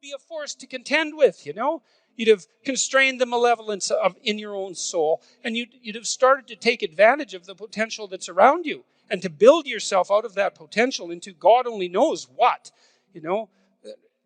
be a force to contend with, You'd have constrained the malevolence in your own soul, and you'd have started to take advantage of the potential that's around you and to build yourself out of that potential into God only knows what,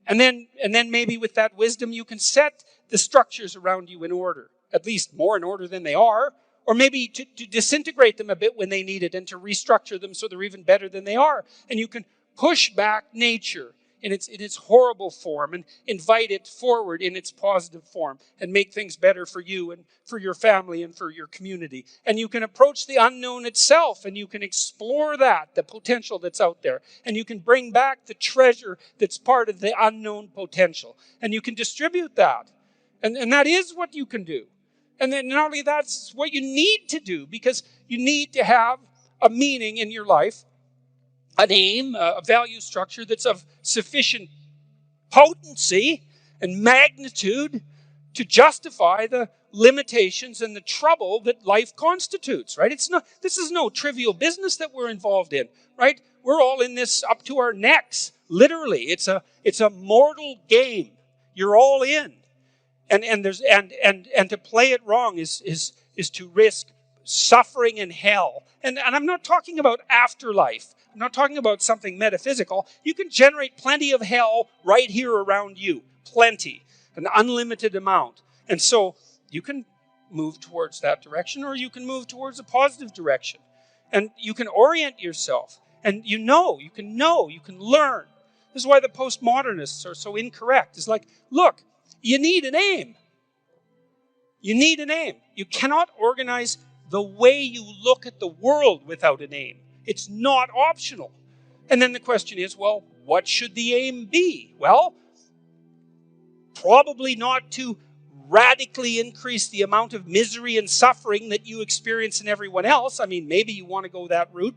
And then maybe with that wisdom, you can set the structures around you in order, at least more in order than they are, or maybe to disintegrate them a bit when they need it and to restructure them so they're even better than they are. And you can push back nature in its horrible form and invite it forward in its positive form and make things better for you and for your family and for your community. And you can approach the unknown itself and you can explore the potential that's out there. And you can bring back the treasure that's part of the unknown potential. And you can distribute that. And that is what you can do. And then not only that's what you need to do, because you need to have a meaning in your life, an aim, a value structure that's of sufficient potency and magnitude to justify the limitations and the trouble that life constitutes, right? This is no trivial business that we're involved in, right? We're all in this up to our necks, literally. It's a mortal game. You're all in. And to play it wrong is to risk suffering in hell. And I'm not talking about afterlife. I'm not talking about something metaphysical. You can generate plenty of hell right here around you. Plenty. An unlimited amount. And so you can move towards that direction, or you can move towards a positive direction. And you can orient yourself. And you can learn. This is why the postmodernists are so incorrect. It's like, look, you need an aim. You need an aim. You cannot organize the way you look at the world without an aim. It's not optional. And then the question is, well, what should the aim be? Well, probably not to radically increase the amount of misery and suffering that you experience in everyone else. I mean, maybe you want to go that route,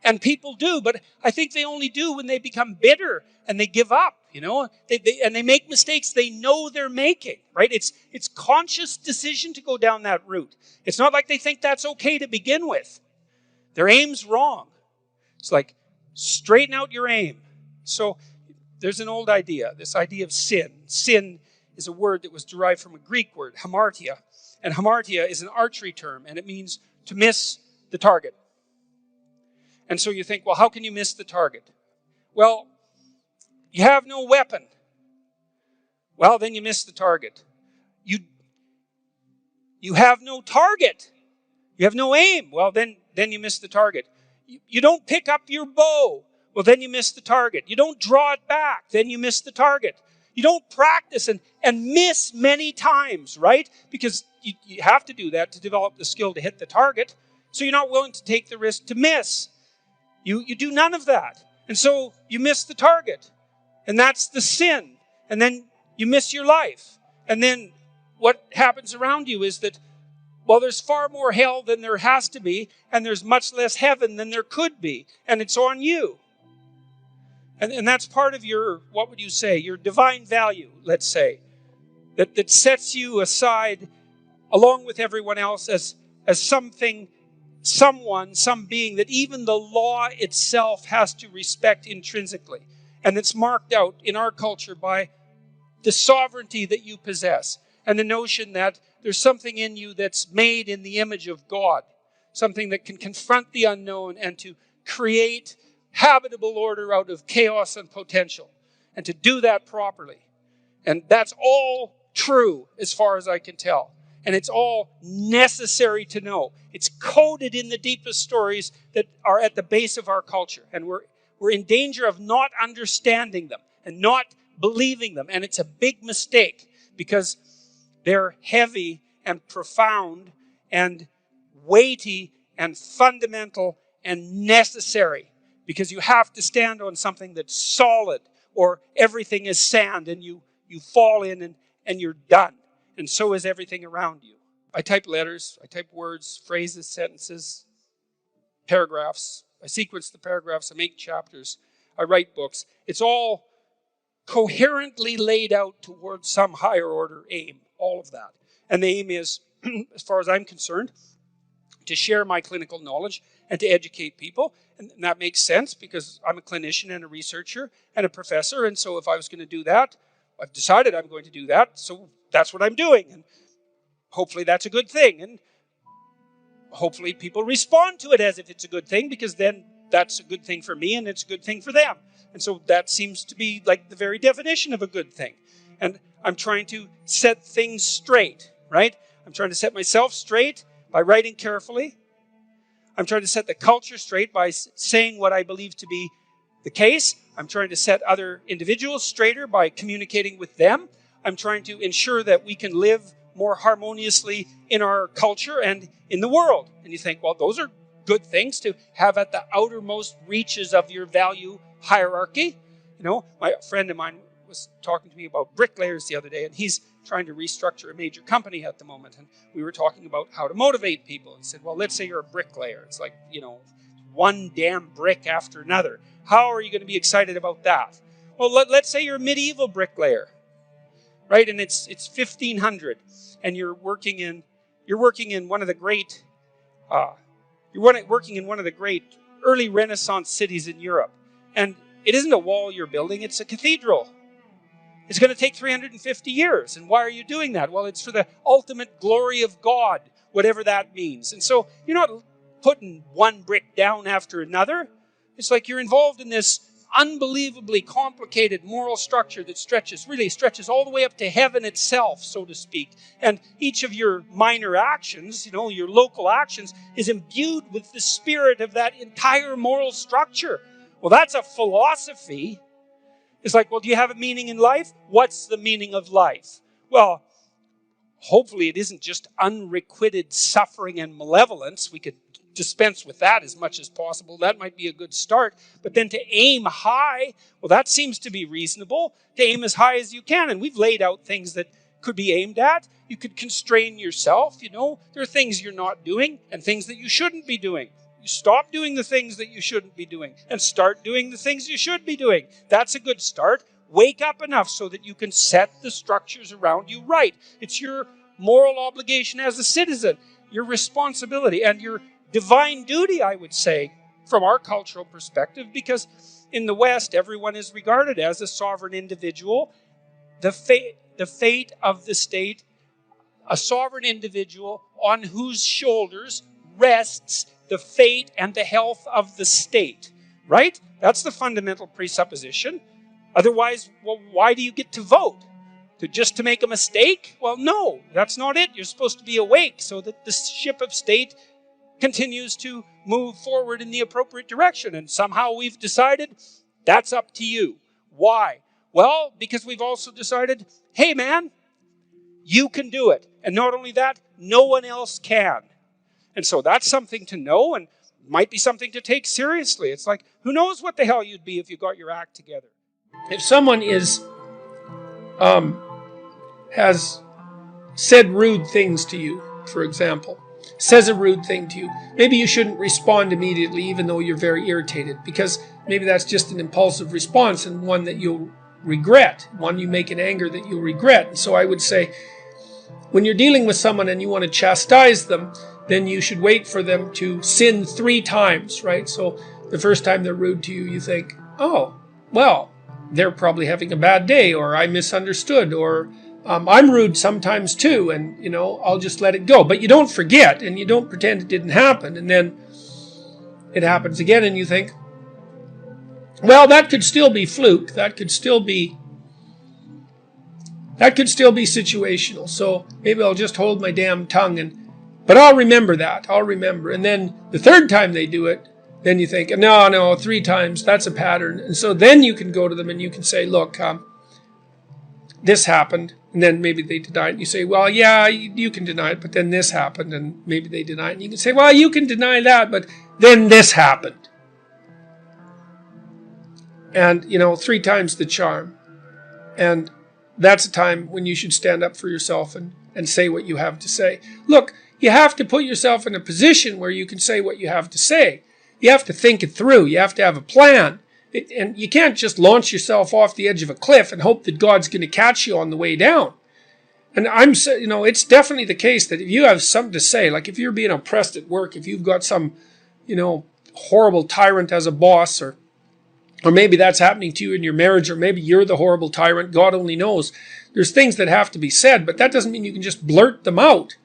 and people do, but I think they only do when they become bitter and they give up, and they make mistakes they know they're making, right? It's conscious decision to go down that route. It's not like they think that's okay to begin with. Their aim's wrong. It's like, straighten out your aim. So there's an old idea, this idea of sin. Sin is a word that was derived from a Greek word, hamartia. And hamartia is an archery term, and it means to miss the target. And so you think, well, how can you miss the target? Well, you have no weapon. Well, then you miss the target. You have no target. You have no aim. Well, then you miss the target. You don't pick up your bow. Well, then you miss the target. You don't draw it back. Then you miss the target. You don't practice and miss many times, right? Because you have to do that to develop the skill to hit the target. So you're not willing to take the risk to miss. You do none of that. And so you miss the target. And that's the sin. And then you miss your life. And then what happens around you is that, well, there's far more hell than there has to be, and there's much less heaven than there could be. And it's on you. And that's part of your, what would you say, your divine value, let's say, that sets you aside along with everyone else as something, someone, some being that even the law itself has to respect intrinsically. And it's marked out in our culture by the sovereignty that you possess and the notion that there's something in you that's made in the image of God, something that can confront the unknown and to create habitable order out of chaos and potential, and to do that properly. And that's all true as far as I can tell. And it's all necessary to know. It's coded in the deepest stories that are at the base of our culture. And we're in danger of not understanding them and not believing them. And it's a big mistake because they're heavy and profound and weighty and fundamental and necessary. Because you have to stand on something that's solid, or everything is sand and you fall in and you're done. And so is everything around you. I type letters, I type words, phrases, sentences, paragraphs. I sequence the paragraphs, I make chapters, I write books. It's all coherently laid out towards some higher order aim, all of that. And the aim is, as far as I'm concerned, to share my clinical knowledge and to educate people. And that makes sense because I'm a clinician and a researcher and a professor. And so if I was going to do that, I've decided I'm going to do that. So that's what I'm doing. And hopefully that's a good thing. And hopefully people respond to it as if it's a good thing, because then that's a good thing for me and it's a good thing for them. And so that seems to be like the very definition of a good thing. And I'm trying to set things straight, right? I'm trying to set myself straight by writing carefully. I'm trying to set the culture straight by saying what I believe to be the case. I'm trying to set other individuals straighter by communicating with them. I'm trying to ensure that we can live more harmoniously in our culture and in the world. And you think, well, those are good things to have at the outermost reaches of your value hierarchy. You know, my friend of mine was talking to me about bricklayers the other day, and he's trying to restructure a major company at the moment. And we were talking about how to motivate people. He said, well, let's say you're a bricklayer. It's like, you know, one damn brick after another. How are you going to be excited about that? Well, let's say you're a medieval bricklayer, right? And it's 1500, and you're working in one of the great early Renaissance cities in Europe. And it isn't a wall you're building, it's a cathedral. It's going to take 350 years. And why are you doing that? Well, it's for the ultimate glory of God, whatever that means. And so you're not putting one brick down after another. It's like you're involved in this unbelievably complicated moral structure that stretches all the way up to heaven itself, so to speak. And each of your minor actions, your local actions, is imbued with the spirit of that entire moral structure. Well, that's a philosophy. It's like, well, do you have a meaning in life? What's the meaning of life? Well, hopefully it isn't just unrequited suffering and malevolence. We could dispense with that as much as possible. That might be a good start. But then to aim high, well, that seems to be reasonable. To aim as high as you can. And we've laid out things that could be aimed at. You could constrain yourself. There are things you're not doing and things that you shouldn't be doing. You stop doing the things that you shouldn't be doing and start doing the things you should be doing. That's a good start. Wake up enough so that you can set the structures around you right. It's your moral obligation as a citizen, your responsibility, and your divine duty, I would say, from our cultural perspective, because in the West, everyone is regarded as a sovereign individual. The fate of the state, a sovereign individual on whose shoulders rests the fate and the health of the state, right? That's the fundamental presupposition. Otherwise, well, why do you get to vote? Just to make a mistake? Well, no, that's not it. You're supposed to be awake so that the ship of state continues to move forward in the appropriate direction. And somehow we've decided that's up to you. Why? Well, because we've also decided, hey man, you can do it. And not only that, no one else can. And so that's something to know and might be something to take seriously. It's like, who knows what the hell you'd be if you got your act together. If someone has said rude things to you, for example, says a rude thing to you, maybe you shouldn't respond immediately even though you're very irritated, because maybe that's just an impulsive response and one that you'll regret, one you make in anger that you'll regret. And so I would say, when you're dealing with someone and you want to chastise them, then you should wait for them to sin 3 times, right? So the first time they're rude to you, you think, oh, well, they're probably having a bad day, or I misunderstood, or I'm rude sometimes too, and, I'll just let it go. But you don't forget, and you don't pretend it didn't happen, and then it happens again, and you think, well, that could still be fluke, that could still be situational, so maybe I'll just hold my damn tongue, but I'll remember that, And then the third time they do it, then you think, no, 3 times, that's a pattern. And so then you can go to them and you can say, look, this happened. And then maybe they deny it. And you say, well, yeah, you can deny it, but then this happened. And maybe they deny it. And you can say, well, you can deny that, but then this happened. And, 3 times the charm. And that's a time when you should stand up for yourself and say what you have to say. Look, you have to put yourself in a position where you can say what you have to say. You have to think it through. You have to have a plan. And you can't just launch yourself off the edge of a cliff and hope that God's going to catch you on the way down. And it's definitely the case that if you have something to say, like if you're being oppressed at work, if you've got some, horrible tyrant as a boss, or maybe that's happening to you in your marriage, or maybe you're the horrible tyrant, God only knows. There's things that have to be said, but that doesn't mean you can just blurt them out.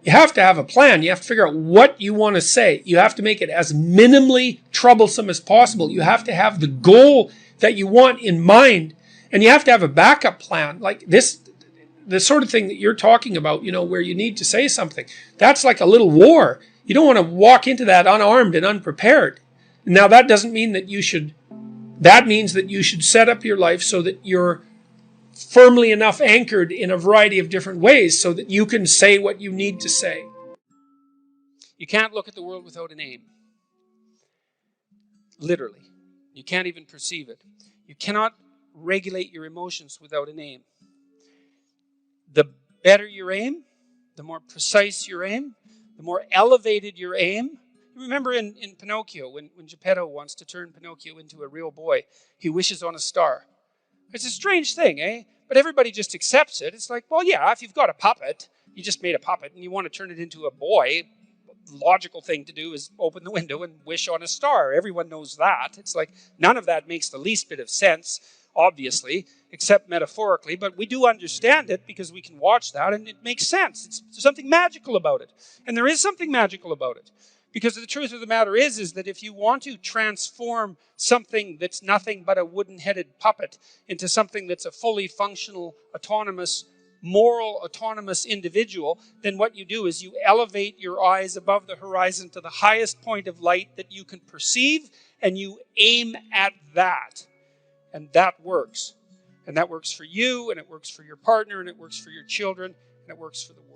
You have to have a plan. You have to figure out what you want to say. You have to make it as minimally troublesome as possible. You have to have the goal that you want in mind, and you have to have a backup plan. Like this, the sort of thing that you're talking about, where you need to say something. That's like a little war. You don't want to walk into that unarmed and unprepared. Now, that doesn't mean that that means that you should set up your life so that you're firmly enough anchored in a variety of different ways so that you can say what you need to say. You can't look at the world without an aim. Literally. You can't even perceive it. You cannot regulate your emotions without an aim. The better your aim, the more precise your aim, the more elevated your aim. You remember in Pinocchio, when Geppetto wants to turn Pinocchio into a real boy, he wishes on a star. It's a strange thing, eh? But everybody just accepts it. It's like, well, yeah, if you've got a puppet, you just made a puppet, and you want to turn it into a boy, the logical thing to do is open the window and wish on a star. Everyone knows that. It's like none of that makes the least bit of sense, obviously, except metaphorically, but we do understand it because we can watch that, and it makes sense. There's something magical about it. And there is something magical about it. Because the truth of the matter is that if you want to transform something that's nothing but a wooden-headed puppet into something that's a fully functional, autonomous, moral, autonomous individual, then what you do is you elevate your eyes above the horizon to the highest point of light that you can perceive, and you aim at that. And that works. And that works for you, and it works for your partner, and it works for your children, and it works for the world.